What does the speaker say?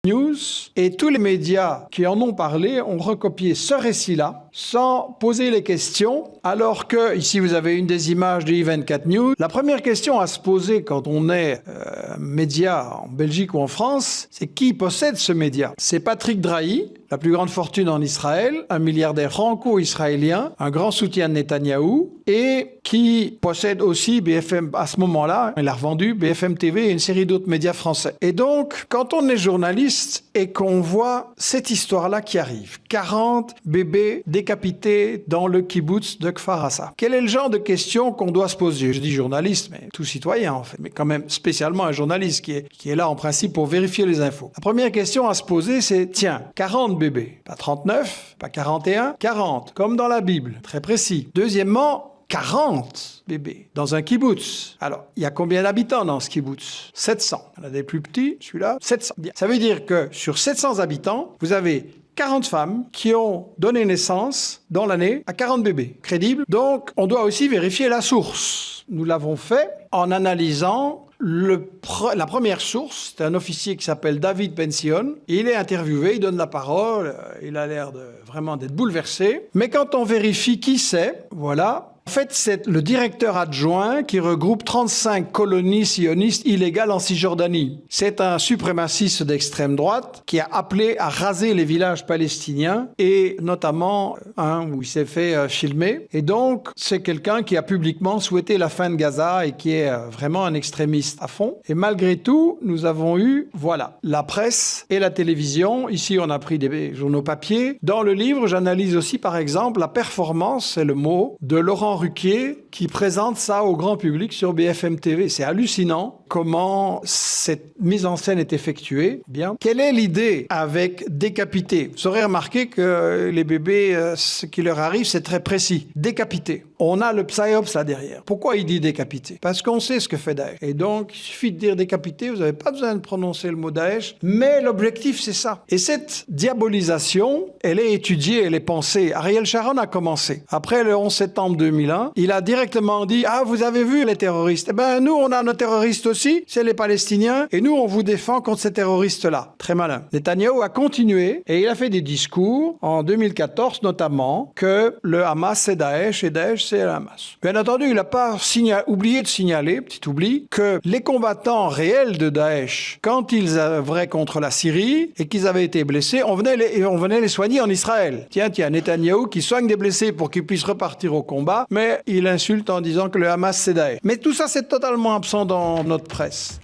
News et tous les médias qui en ont parlé ont recopié ce récit-là sans poser les questions, alors que, ici vous avez une des images de I24 News, la première question à se poser quand on est média en Belgique ou en France, c'est qui possède ce média? C'est Patrick Drahi, la plus grande fortune en Israël, un milliardaire franco-israélien, un grand soutien de Netanyahou, et qui possède aussi BFM, à ce moment-là, il a revendu BFM TV et une série d'autres médias français. Et donc, quand on est journaliste et qu'on voit cette histoire-là qui arrive, 40 bébés décapités dans le kibbutz de Kfar Assa, quel est le genre de questions qu'on doit se poser? Je dis journaliste, mais tout citoyen en fait, mais quand même spécialement un journaliste qui est là en principe pour vérifier les infos. La première question à se poser, c'est, tiens, 40 bébés, pas 39, pas 41, 40, comme dans la Bible, très précis. Deuxièmement, 40 bébés dans un kibbutz. Alors, il y a combien d'habitants dans ce kibbutz? 700. Il y en a des plus petits, celui-là, 700. Bien. Ça veut dire que sur 700 habitants, vous avez 40 femmes qui ont donné naissance dans l'année à 40 bébés. Crédible. Donc, on doit aussi vérifier la source. Nous l'avons fait en analysant la première source. C'est un officier qui s'appelle David Pension. Il est interviewé, il donne la parole, il a l'air vraiment d'être bouleversé. Mais quand on vérifie qui c'est, voilà. En fait, c'est le directeur adjoint qui regroupe 35 colonies sionistes illégales en Cisjordanie. C'est un suprémaciste d'extrême droite qui a appelé à raser les villages palestiniens et notamment un où il s'est fait filmer. Et donc, c'est quelqu'un qui a publiquement souhaité la fin de Gaza et qui est vraiment un extrémiste à fond. Et malgré tout, nous avons eu, voilà, la presse et la télévision. Ici, on a pris des journaux papier. Dans le livre, j'analyse aussi, par exemple, la performance, c'est le mot, de Laurent Ruquier qui présente ça au grand public sur BFM TV. C'est hallucinant comment cette mise en scène est effectuée. Bien. Quelle est l'idée avec décapité? Vous aurez remarqué que les bébés, ce qui leur arrive, c'est très précis. Décapité. On a le psyops là derrière. Pourquoi il dit décapité? Parce qu'on sait ce que fait Daesh. Et donc, il suffit de dire décapité, vous n'avez pas besoin de prononcer le mot Daesh, mais l'objectif, c'est ça. Et cette diabolisation, elle est étudiée, elle est pensée. Ariel Sharon a commencé. Après le 11 septembre 2001, il a directement dit « Ah, vous avez vu les terroristes? Eh bien, nous, on a nos terroristes aussi, c'est les Palestiniens, et nous, on vous défend contre ces terroristes-là. » Très malin. Netanyahou a continué, et il a fait des discours, en 2014 notamment, que le Hamas, c'est Daesh, et Daesh, c'est le Hamas. Bien entendu, il n'a pas oublié de signaler, petit oubli, que les combattants réels de Daesh, quand ils œuvraient contre la Syrie, et qu'ils avaient été blessés, on venait les soigner en Israël. Tiens, Netanyahou qui soigne des blessés pour qu'ils puissent repartir au combat, mais il insulte en disant que le Hamas c'est Daesh. Mais tout ça, c'est totalement absent dans notre presse.